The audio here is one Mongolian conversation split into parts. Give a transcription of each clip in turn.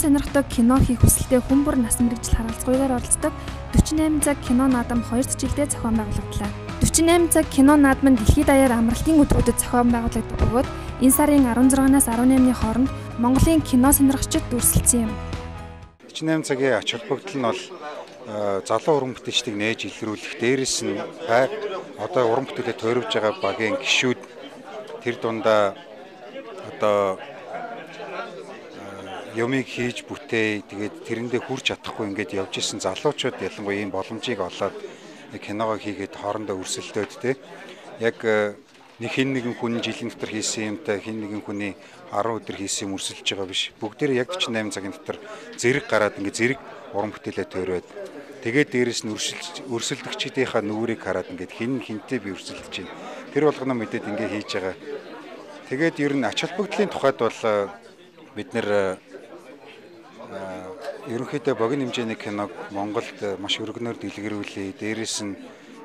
сонирхдог кино хийх хүсэлтэй хүн бүр насан мэргэжил харгалзгүйгээр оролцдог 48 цаг кино наадам 2 жилдээ зохион байгуулагдлаа. 48 цаг кино наадам нь дэлхийд даяар амралтын өдрүүдэд зохион байгуулагддаг бөгөөд энэ сарын 16-наас 18-ны хооронд Монголын кино сонирхогчид дүрсэлсэн юм. 48 цагийн ач холбогдол нь бол залуу уран бүтээлчдийг нээж илрүүлэх, дээрээс нь одоо уран бүтээлээ тойрвж байгаа багийн гишүүд тэр дундаа одоо юмыг хийж бүтээ, тэгээд тэрэндээ хүрч чадахгүй ингээд явж исэн залуучууд ялангуяа ийм боломжийг олоод киногоо хийгээд хоорондоо өрсөлдөөд те яг нэг хин нэгэн хүн жилийн дотор хийсэн юмтай хин нэгэн хүний 10 өдөр хийсэн юм өрсөлдөж байгаа биш. Бүгдээрээ яг 48 цагийн дотор зэрэг гараад ингээд зэрэг уран бүтээлээ тойроод тэгээд дээрэс нь өрсөлдөгчдийнхаа нүрийг хараад ингээд хин хинтэй би өрсөлдөж байна. Тэр болгоно мэдээд ингээд хийж байгаа. Тэгээд ер нь ач холбогдлын тухайд бол бид нэр ерөнхийдөө богино хэмжээний киног Монголд маш өргөнөөр дэлгэрүүлээ. Дээрээс нь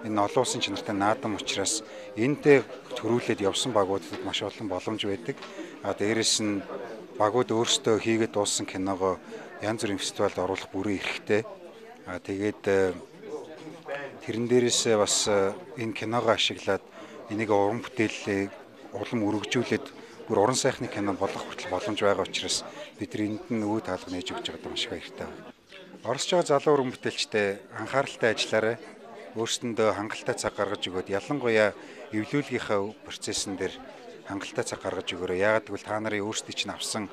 энэ олон улсын чанартай наадам учраас энэтэй төрүүлээд явсан багуудад маш олон боломж байдаг. Дээрээс нь багууд өөрсдөө хийгээд дууссан киногоо янз бүрийн фестивальд оруулах бүрэн эрхтэй. Тэгээд тэрэн дээрээсээ бас энэ киногоо ашиглаад энийг уран бүтээлээ улам өргөжүүлээд бүр уран сайхны кино болох хүртэл боломж байгаа учраас бид энд нь өвөө таалга нээж өгч байгаа маш баяртай байна. Оролцож байгаа залуу уран бүтээлчтэй анхааралтай ажиллаарай. Өөрсдөндөө хангалттай цаг гаргаж өгөөд ялангуяа эвлүүлгийнхаа процессын дээр хангалттай цаг гаргаж өгөөрэй. Яагаад гэвэл та нарын өөрсдөө чинь авсан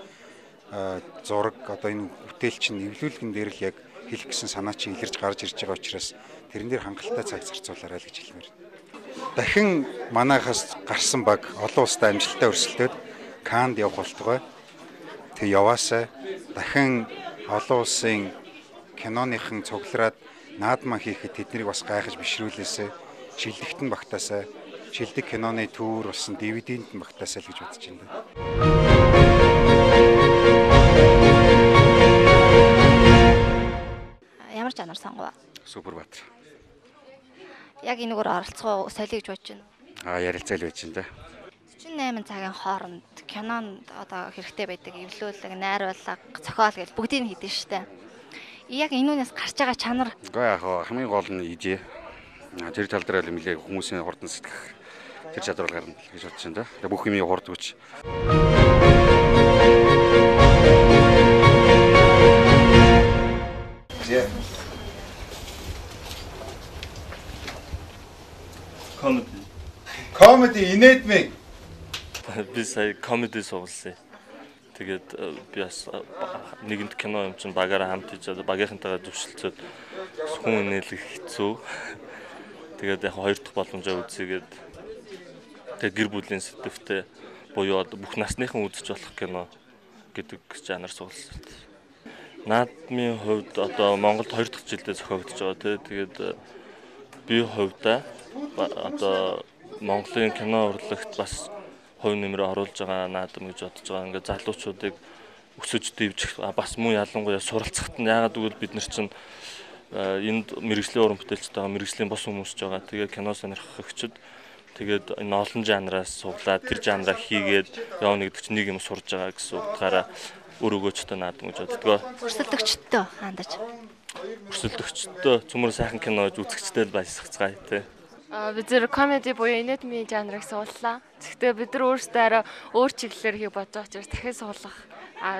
зураг одоо энэ бүтээл чинь эвлүүлгэн дээр л яг хэлэх гэсэн санаа чинь илэрж гарч ирж байгаа учраас тэрэн дээр хангалттай цаг зарцуулаарай л гэж хэлмээр. Дахин манайхаас гарсан баг олон улстай амжилттай өрсөлдөөд Каннд явах болтугай. Тэг яваасаа дахин олон улсын киноныхан цуглараад наадмаа хийхэд тэднийг бас гайхаж бишрүүлээсэ шилдэгтэн багтаасаа шилдэг киноны төвөр болсон DVD-нд нь багтаасаа л гэж бодож байна. Ямар жанр сонгов? Супербаатар. Яг энэгээр оролцох солио гэж бодож байна. Ярилцаал байж байна да. 48 цагийн хооронд кинонд одоо хэрэгтэй байдаг эвлүүлэг, найруулга, зохиол гэж бүгдийг хийдэж штэ. Яг энүүнээс гарч байгаа чанар. Гэхдээ яг хамгийн гол нь идея. Тэр тал дээр л нэлээ хүмүүсийн хурдан сэтгэх тэр чадвар гарна гэж бодож байна да. Тэгээ бүх юмыг хурдгүйч. Comedy инээдмэг. Би сая comedy суулсан. Тэгээд би бас нэгэнт кино юм чинь багаараа хамт хийж багийнхантайгаа зөвшөлдсөд хүн нээлэх хэцүү. Тэгээд яг хоёр дахь боломжоо үзьгээд тэгээд гэр бүлийн сэтгэвтэй буюу бүх насныхан үзэж болох кино гэдэг жанр суулсан. Наадмын хувьд одоо Монголд хоёр дахь жилдээ зохиогдож байгаа. Тэгээд би хувьдаа одоо Монголын кино урлагт бас хувь нэмрээ оруулж байгаа наадам гэж бодож байгаа. Ингээд залуучуудыг өсөж дэвжих бас мөн ялангуяа суралцахад нь яагаад гэвэл бид нар чинь энд мэрэгжлийн уран бүтээлчтэй байгаа, мэрэгжлийн бос хүмүүс ч байгаа. Тэгээд кино сонирхогчид тэгээд энэ олон жанраас суглаад тэр жанраа хийгээд явна гэдэг чинь нэг юм сурж байгаа гэсэн утгаараа өр өгөөчтэй наадам гэж боддгоо. Өрсөлдөгчтэй хандаж. Өрсөлдөгчтэй цөмөр сайхан кино үзэгчтэй л баясгацгаая тий. Бид зэр комеди буюу инээдмийн жанрыг сууллаа. Гэхдээ бид нар өөрсдөө арай өөр чиглэлээр хийх бодож байгаа учраас дахин суулгах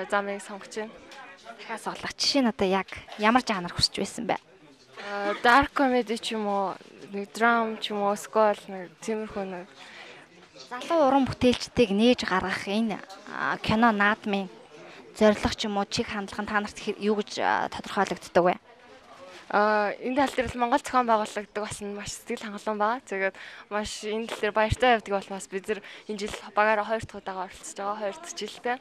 замыг сонгож байна. Дахиад суулгах. Жишээ нь одоо яг ямар жанр хүсэж байсан бэ? Dark comedy ч юм уу, нэг драм ч юм уу, скол нэг тиймэрхүү нэг залуу уран бүтээлчдийг нээж гаргах энэ кино наадмын зорилго ч юм уу, чиг хандлага та нарт юу гэж тодорхойлогддог вэ? Энэ тал дээр л Монгол зохион байгуулагддаг болсон маш сэтгэл хангалуун байгаа. Тэгээд маш энэ тал дээр баяртай явдаг болмоос бид нар энэ жил багаараа 2 дахь удаага оролцож байгаа 2 дахь жилдээ.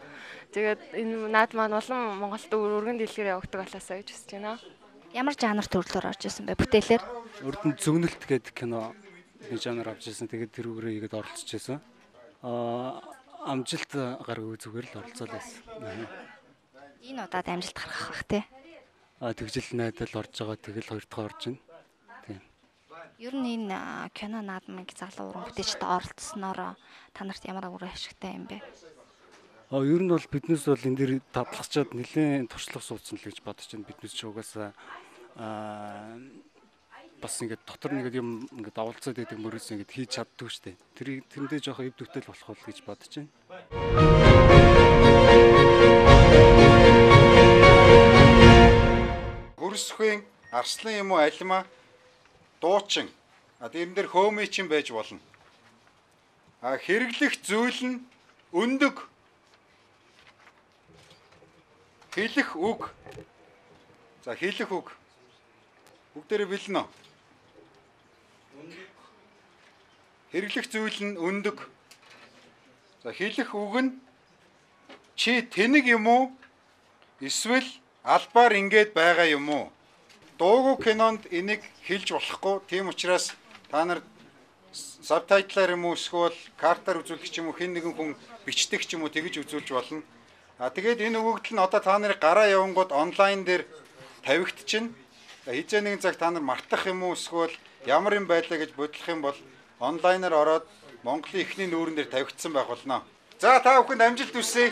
Тэгээд энэ наад маань улам Монголд өргөн дэлгэр явагддаг болоосаа гэж хүсэж байна. Ямар жанр төрлөөр орж ирсэн бэ бүтээлээр? Өрдөн зөгнөлт гэдэг кино нэг жанр авч ирсэн. Тэгээд тэрүүгээрээ игээд оролцож байсан. Амжилт гаргав зүгээр л оролцоод байсан. Энэ удаад амжилт гаргах бах тий. Тэгжил найдал орж байгаа тэгэл хоёр дахь орж байна. Тийм. Ер нь энэ кино наадмыг залуу уран бүтээлчтэй оролцсноор та нарт ямар үр ашигтай юм бэ? Ер нь бол биднээс бол энэ дээр дадлахчаад нэлээд туршлага суудсан л гэж бодож байна. Биднээс ч угаасаа бас ингээд дотор нэгэд юм ингээд давалцаад байдаг мөрөөс ингээд хийж чаддгүй шүү дээ. Тэрэндээ жоохон эв дүгтэл болох уу гэж бодож байна. Хөрсөхийн арслан юм уу алимаа дуучин дэрэн дээр хөөмичин байж болно. Хэрэглэх зүйл нь өндөг хэлэх үг. За хэлэх үг. Үг дээр бэлнэ. Хэрэглэх зүйл нь өндөг. За хэлэх үг нь чи тэнэг юм уу? Эсвэл албаар ингээд байгаа юм уу? Дуугүй кинонд энийг хэлж болохгүй. Тийм учраас та нар сабтайтлаар юм уу эсвэл картаар үзүүлэх ч юм уу хэн нэгэн хүн бичдэг ч юм уу тэгж үзүүлж болно. Тэгээд энэ өгөгдөл нь одоо та нарыг гараа явангууд онлайн дээр тавигдчихна. Хизээ нэгэн цаг та нар мартах юм уу эсвэл ямар юм байлаа гэж бодлох юм бол онлайнаар ороод Монголын эхний нүүрэн дээр тавигдсан байх болно. За та бүхэнд амжилт хүсье.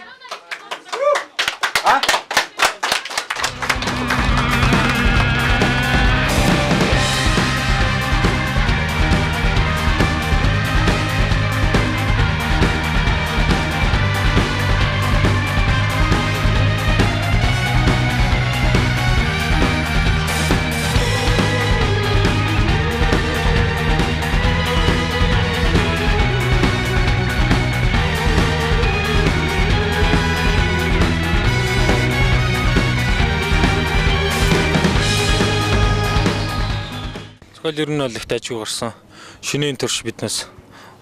Ер нь бол их тажиг гарсан. Шинийн төрш биднээс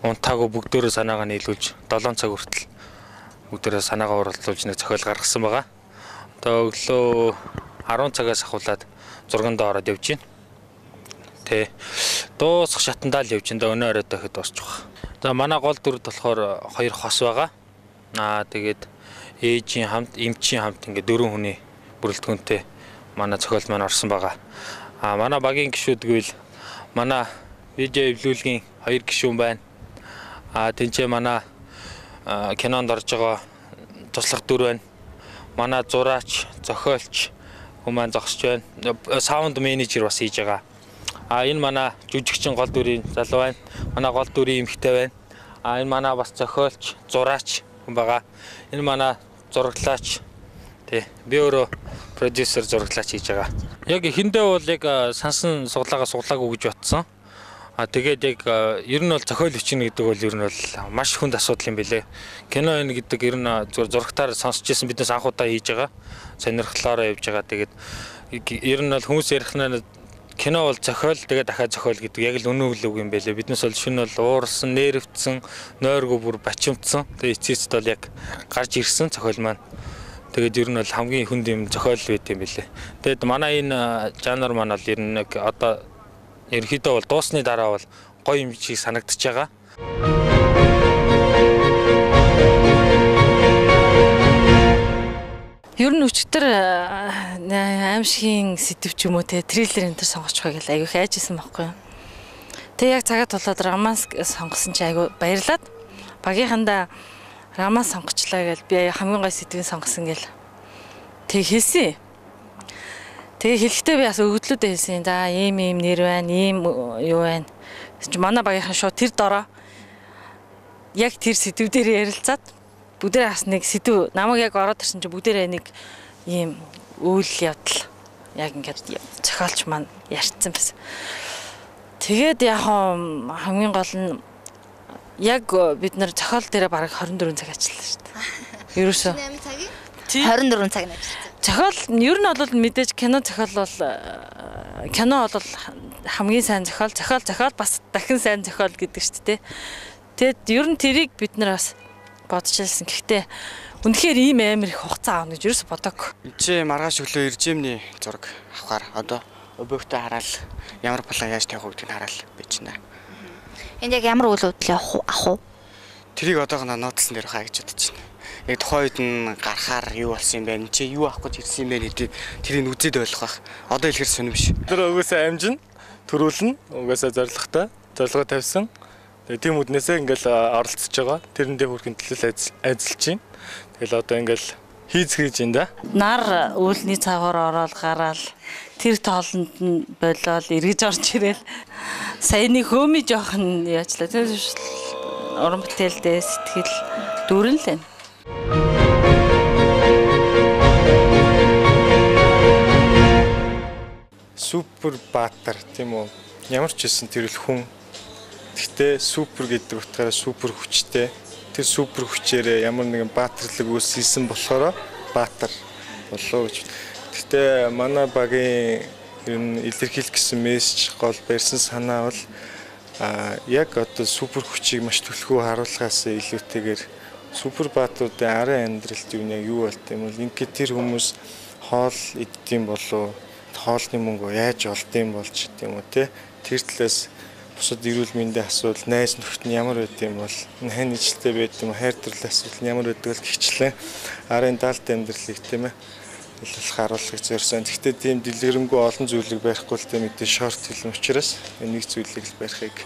унтаагүй бүгдөө санаагаа нийлүүлж 7 цаг хүртэл бүгдөө санаагаа уралдуулж нэг зохиол гаргасан байгаа. Одоо өглөө 10 цагаас ахуулаад 6-нд ороод явж байна. Тэ. Дуусах шатандаа л явж байна. Өнөө оройд дахиад дуусчих واخ. За манай гол дүрд болохоор 2 хос байгаа. Тэгээд ээжийн хамт, эмчийн хамт ингээд 4 хүний бүрэлдэхүүнтэй манай зохиол маань орсон байгаа. Манай багийн гишүүд гэвэл манай видео эвлүүлгийн 2 гишүүн байна. Тэнцээ манай кинонд орж байгаа туслах дүр байна. Манай зураач, зохиолч хүмүүс зогсож байна. Саунд менежер бас хийж байгаа. Энэ манай жүжигчин гол дүрийн залуу байна. Манай гол дүрийн эмэгтэй байна. Энэ манай бас зохиолч, зураач хүн байгаа. Энэ манай зураглаач. Би өөрөө продюсер зураглаач хийж байгаа. Яг эхэндээ бол яг сансан суглаагаа суглаагүй гэж батсан. Тэгээд яг ер нь бол зохиол бичнэ гэдэг бол ер нь бол маш хүнд асуудал юм билэ. Кино энэ гэдэг ер нь зурагтаар сонсч ирсэн биднээс анх удаа хийж байгаа. Сонирхлоороо явж байгаа. Тэгээд ер нь бол хүмүүс ярих нь кино бол зохиол тэгээд дахиад зохиол гэдэг яг л үнэн үл үг юм байлээ. Биднээс бол шинэ бол уурсан, нервцсэн, нойргүй бүр бачимдсан. Тэгээд эцэст бол яг гарч ирсэн зохиол маань. Тэгээд ер нь бол хамгийн хүнд юм зохиол байт юм билээ. Тэгээд манай энэ жанр маань бол ер нь одоо ерөнхийдөө бол дуусны дараа бол гоё юм шиг санагдчихж байгаа. Ер нь өчтөр аимшигын сэдв ч юм уу те триллер энэ төр сонгочих байг л айгүй хайжсэн байхгүй юу. Тэг яг цагаат болоод романс сонгосон чи айгүй баярлаад багийнхандаа романс сонгочлаа гэл би хамгийн гой сэдвийг сонгосон гэл. Тэг хэлсэн. Тэгээ хэлэхдээ би бас өгөгдлүүдээ хэлсэн. За ийм нэр байна, ийм юу байна. Манай багийнхан шууд тэр дороо яг тэр сэдв дээр ярилцаад бүгдээ бас нэг сэдв намайг яг ороод ирсэн чинь бүгдээ нэг ийм үйл явдал яг ингээд зохиолч маань ярьцсан байсан. Тэгээд яг хамгийн гол нь яг бид нар зохиол дээр бараг 24 цаг ажилласан шүү дээ. Ерөөсөө 24 цаг ажилласан. Зохиол ер нь бол мэдээж кино зохиол бол кино бол хамгийн сайн зохиол бас дахин сайн зохиол гэдэг шүү дээ. Тэгэд ер нь тэрийг бид нар бас бодож хэлсэн. Гэхдээ үнэхээр ийм амар их хугацаа авна гэж ерөөсө бодоагүй. Чи маргааш өглөө иржимний зураг авахаар одоо объектаа хараад ямар план яаж тавих вэ гэдгийг хараад бичнэ. Энд яг ямар үйл явдал авах уу? Тэрийг одоогоо нотсон дээр хаа гэж бодож байна. Яг тухайн үед нь гарахаар юу болсон юм бэ? Чи юу авах гэж ирсэн юм бэ гэдгийг тэрийг үзээд ойлгох байх. Одоо хэлэхэр сонирм биш. Тэр угаасаа амжин төрүүлнэ. Угаасаа зоригтой тавьсан. Тэгээ тийм үднээсээ ингээл оролцож байгаа. Тэрэндээ хүрхэн төлөөлөл ажиллаж байна. Тэгэл одоо ингээл хийцгээж юм да. Нар үүлний цаагаар ороод гараал тэр тоолонд нь болоод эргэж орж ирэл саяны хөөми жоохон яачлаа. Тэр уран бүтээлдээ сэтгэл дүүрэн л байна. Супер баатар тийм үү? Ямар ч байсан тэр л хүн. Гэхдээ супер гэдэг утгаараа супер хүчтэй. Тэр супер хүчээрээ ямар нэгэн баатарлаг үүссэн болохоор баатар болоо гэж. Гэхдээ манай багийн ер нь илэрхийлэх гэсэн мессеж гол барьсан санаа бол яг одоо супер хүчийг маш түлхүү харуулахаас илүүтэйгээр супер баатаруудын арын амьдралд юу болт юм бол ингээд тэр хүмүүс хоол иддэм болоо хоолны мөнгө яаж олдсон болж тийм үү те тэр талаас бусад эрүүл мэндийн асуудал найз нөхөд нь ямар байд юм бол хань ижлтэй байд юм хайр дурлал асуудал ямар байдаг л гихчлээ арын даалт амьдралыг тийм ээ илэрхийлэх харуулахыг зорьсон. Гэхдээ тийм дэлгэрэнгүй олон зүйлийг барихгүй л тийм мэдээ шорт film учраас нэг зүйлийг л барихыг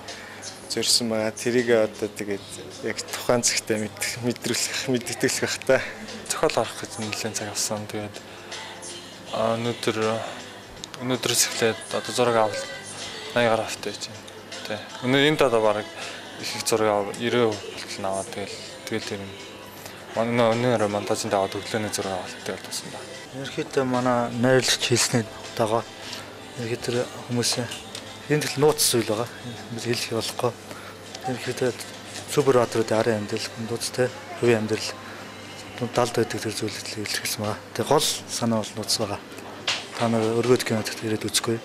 зорьсон байгаа. Тэрийг одоо тэгээд яг тухайн цагтаа мэдрүүлэх байх та. Зохиол гаргах гэж нэлээд цаг авсан. Тэгээд өнөөдрөөс эхлээд одоо зураг авал 80 гаруй автай байж байна. Тэ. Энд одоо бараг их зураг 90% болтол аваад тэгэл тэр өнөөдөр монтажинд аваад өглөөний зураг аваад тэгэл тасан ба. Ерөнхийдөө манай найрлагч хэлснээр дагаа ерөнхийдөө хүмүүсээ энэ тэл нууц зүйл байгаа. Бид хэлэх болохгүй. Ерөнхийдөө супер баатруудын арын амьдрал, нууцтай хувийн амьдрал талд байдаг тэр зүйлийг илэрхийлсэн байгаа. Тэгээ гол санаа бол нууц байгаа. Та нар өргөд кинод ирээд үзгүй.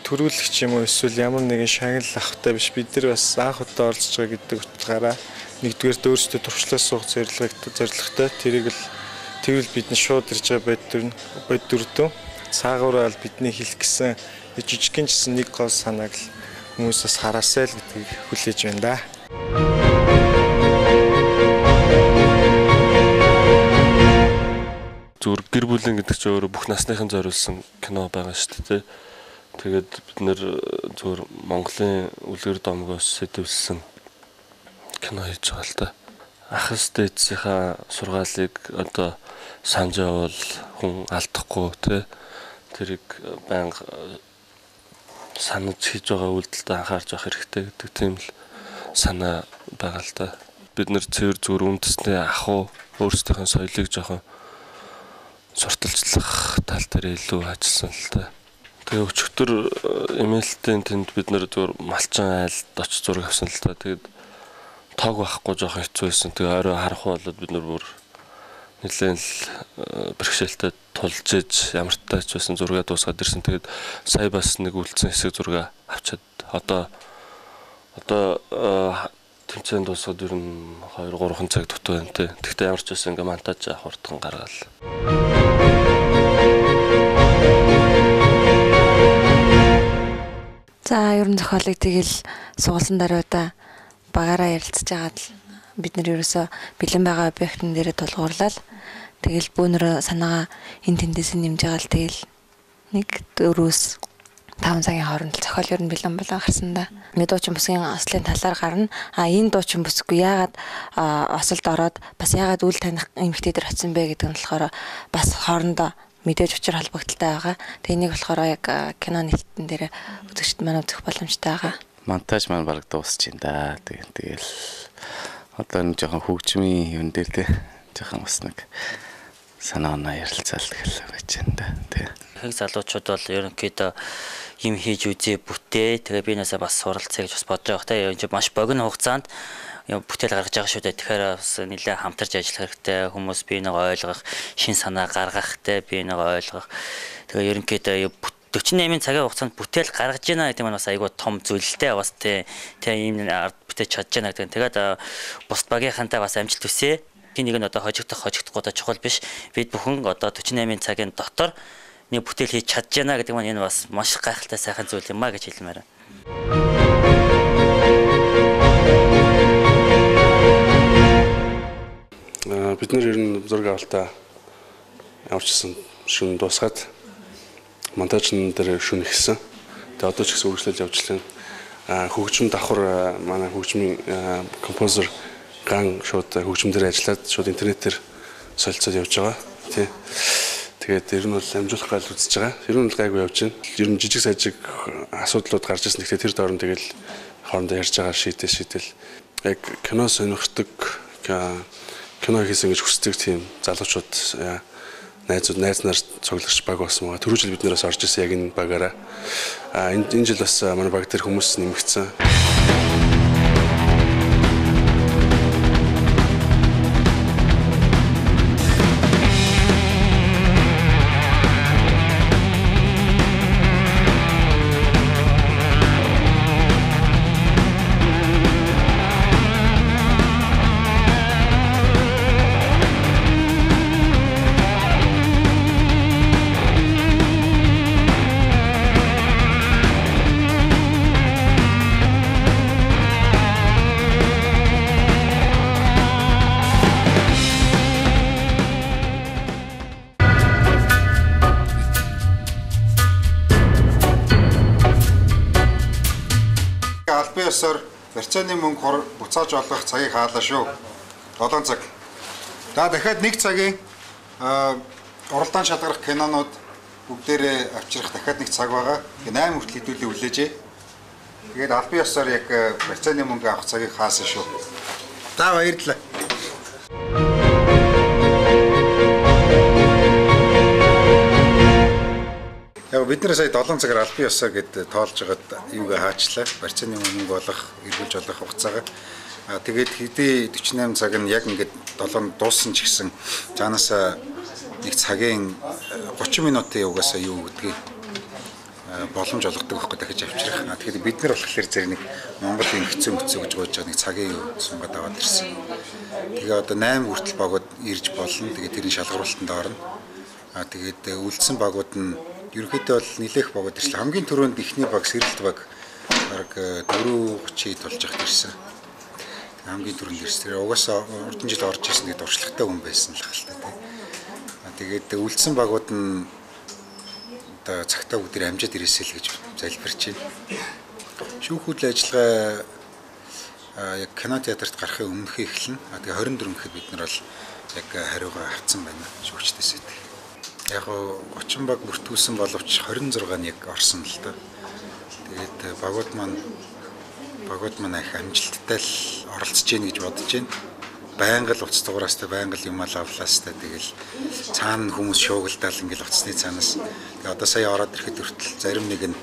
Төрүүлэгч юм уу эсвэл ямар нэгэн шагнал авахтай биш бид нар бас анх удаа оролцож байгаа гэдэг утгаараа нэгдүгээр өөрсдөө туршлаас суух зорилготой тэрийг л тэгвэл бидний шууд ирж байгаа бод дүрдэн цаагаараа бидний хэлэх гэсэн жижигхэн гэсэн нэг гол санааг л хүмүүсээс хараасай л гэдгийг хүлээж байна да. Зүгээр гэр бүлийн гэдэг чинь өөрөө бүх насныхан зориулсан кино байгаа шүү дээ. Тэгээд бид нэр зүгээр Монголын үлгэр домгоос сэтвэлсэн кино хийж байгаа л да. Ахс дээдсийнхаа сургаалыг одоо санаж явал хүн алдахгүй тий тэрийг байнга санаж хийж байгаа үйлдэлд анхаарч явах хэрэгтэй гэдэг тийм л санаа байгаа л да. Бид нэр цэвэр зүгээр үндэсний ахуй өөрсдийнхөө соёлыг жоохон сурталчлах тал дээр илүү ажилласан л да. Тэгээ өчигдөр эмээлтийн тэнд бид нэр зүгээр малчин айлд очиж зураг авсан л да. Тэгээд тог байхгүй жоохон хэцүү байсан. Тэгээ орой харахгүй болоод бид нар бүр нэлээд л бэрхшээлтэй тулж иж ямар тач байсан зураг дуусгаад ирсэн. Тэгээд сая бас нэг үлдсэн хэсэг зураг авчаад одоо тэмцээн дуусгаад ер нь 2-3 цаг дутуу байна те. Тэгтээ ямар ч байсан ингээ монтаж хурдхан гаргаал. За ер нь зохиолыг тэгэл суулсан даруйда багаараа ярилцж байгаад л бид нэр ерөөсө бэлэн байгаа объектын дээрээ тулгуурлал тэгэл бүүнөрөө санаагаа эн тэндээс нэмж байгаа л тэгэл 1-4-5 цагийн хооронд зохиол ер нь бэлэн болоо гарсан да. Нэг дуучин бүсгийн ослын талаар гарна. Энэ дуучин бүсгүй яагаад осолд ороод бас яагаад үл таних эмэгтэй дээр очсон бэ гэдэг нь болохоор бас хоорондоо мэдээж учир холбогдолтой байгаа. Тэгээ энийг болохоор яг кино нээлтэн дээр үзэгчд маань үзэх боломжтой байгаа. Монтаж маань бараг дуусч байна да. Тэгэл одоо нэг жоохон хөгжмийн юм дээр те жоохон бас нэг санаа ярилцаал гэл байж байна да. Тэг. Их залуучууд бол ерөнхийдөө юм хийж үзээ бүтээ. Тэгээ би насаа бас суралцъя гэж бас бодож байгаа те. Энэ маш богино хугацаанд бүтээл гаргаж байгаа шүү дээ. Тэгэхээр бас нэлээд хамтарч ажиллах хэрэгтэй. Хүмүүс би нэг ойлгох, шин санаа гаргах те би нэг ойлгох. Тэгээ ерөнхийдөө 48 цагийн хугацаанд бүтээл гаргаж байна гэдэг нь бас айгүй том зүйлтэй бас те ийм бүтээж чадж байна гэдэг. Тэгээд бусд багийнхантай бас амжилт хүсье. Хин нэг нь одоо хожигдохгүй одоо чухал биш. Бид бүхэн одоо 48 цагийн дотор нэг бүтээл хийж чадж байна гэдэг нь энэ бас маш гайхалтай сайхан зүйл юм а гэж хэлмээр байна. Бид нэр ер нь зураг авалтаа явуулсан шөнө дуусгаад монтажн дээр шөнө ихсэн. Тэгээ одоо ч гэсэн үргэлжлэл явж байна. Хөгжим давхар манай хөгжмийн композер ган шууд хөгжим дээр ажиллаад шууд интернетээр солилцоод явж байгаа. Тий. Тэгээд ер нь бол амжуулах гал үзэж байгаа. Ер нь бол гайгүй явж байна. Ер нь жижиг сажиг асуудлууд гарч ирсэн. Тэгэхээр тэр доорн тэгэл хоорондоо ярьж байгаа шийдэл яг кино сонирхдаг кино хийсэн гэж хүсдэг тийм залуучууд найз нар цуглагч баг болсон байгаа. Түрүү жил бид нэрээс орж ирсэн яг энэ багаараа. Энэ жил бас манай баг дээр хүмүүс нэмэгдсэн. Барьцааны мөнгө буцааж олгох цагийг хаалаа шүү. 7 цаг. За дахиад 1 цагийн уралдаан шалгарах кинонууд бүгдээрээ авчрах дахиад 1 цаг байгаа. 8 хүртэл хэдүүлээ хүлээжээ. Тэгээд албан ёсоор яг барьцааны мөнгө авах цагийг хаасан шүү. За баярлалаа. Яг бид нэр сая 7 цагаар албан ёсоор гэд тоолж хагаад юугаа хаачлаа. Барьцааны мөнгө болох, эргүүлж олох хугацаагаа. Тэгээд хэдий 48 цаг нь яг ингээд 7 дууссан ч гэсэн цаанаасаа 1 цагийн 30 минутын угаасаа юу гэдгийг боломж олгодог байхгүй дахиж авчрах. Тэгэхээр бид нар болохоор зэрэг нэг Монголын хэцүү гэж гойж байгаа нэг цагийн юу сунгаад аваад ирсэн. Тэгээ одоо 8 хүртэл багууд ирж болно. Тэгээд тэрний шалгаруулалтанд орно. Тэгээд үлдсэн багууд нь ерөнхийдөө бол нэлээх багууд ирсэн. Хамгийн түрүүнд ихний баг сэрэлт баг бараг 4:30-д болж хат ирсэн. Хамгийн түрүүнд ирсэн. Угаасаа урдын жил орж ирсэн гэдэг дуршлагтай хүн байсан л хаалтай тий. Тэгээд үлдсэн багууд нь одоо цагтаа бүгд амжаад ирээсэй л гэж залбирч байна. Шүүхүүдлийн ажиллагаа яг кино театрт гарахын өмнөх эхэлнэ. Тэгээ 24 гэхэд бид нар бол яг хариугаа авцсан байна шүүгчдээс. Яг 30 баг бүртгүүлсэн боловч 26 нь яг орсон л доо. Тэгээд багууд маань их амжилттай л оролцож гин гэж бодож байна. Байнга л уц дугаараастай байнга л юм ал авлаастай тэгэл цаана хүмүүс шуугилдаал ингээл уцсны цаанаас одоо сая ороод ирэхэд хүртэл зарим нэг нь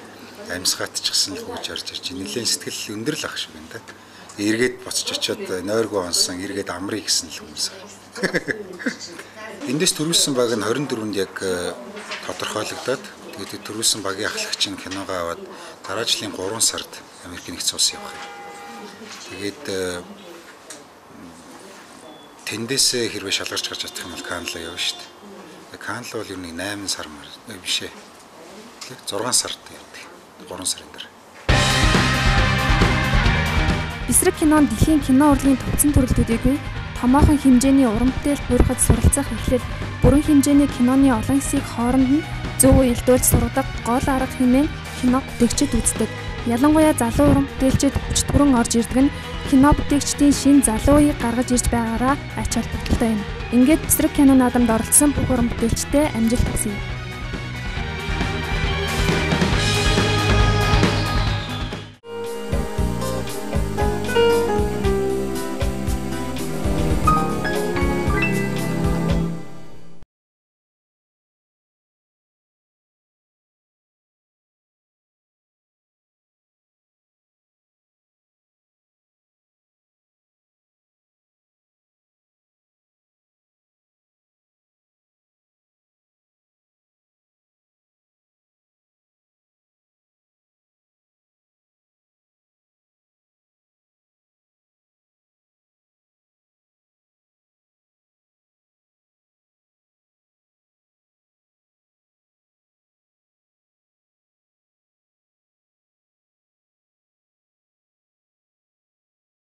амьсгаатчихсан л хөөж орж ирж нэлээд сэтгэл өндөр л ах шиг байна да. Эргээд буцаж очиод нойргоо онсон эргээд амрыг гэсэн л хүмүүс. Эндээс төрүүлсэн баг нь 24-нд яг тодорхойлогдоод тэгээд төрүүлсэн багийн ахлагч нь киногоо аваад дараа жилийн 3 сард Америк нэгдсэн улс явах. Тэгээд тэндээс хэрвээ шалгарч гарч чадах юм бол Канада явна шүү дээ. Канада бол ер нь 8 сар биш ээ. 6 сард явдаг. 3 сарын дараа. Эсрэг кинонд дэлхийн кино урлагийн төвцөн төрөлтүүдийг томоохон хэмжээний уран бүтээл буурахад суралцах эхлэл бүрэн хэмжээний киноны олон хэсгийг хооронд нь зөв уялдуулж сургадаг гол арга хэмээн кино бүтээгчид үздэг. Ялангуяа залуу уран бүтээлчид хүч түрэн орж ирдэг нь кино бүтээгчдийн шин залуу үеийг гаргаж ирж байгаараа ач холбогдолтой юм. Ингээд эсрэг кино наадамд оролцсон бүх уран бүтээлчтэй амжилт хүсье.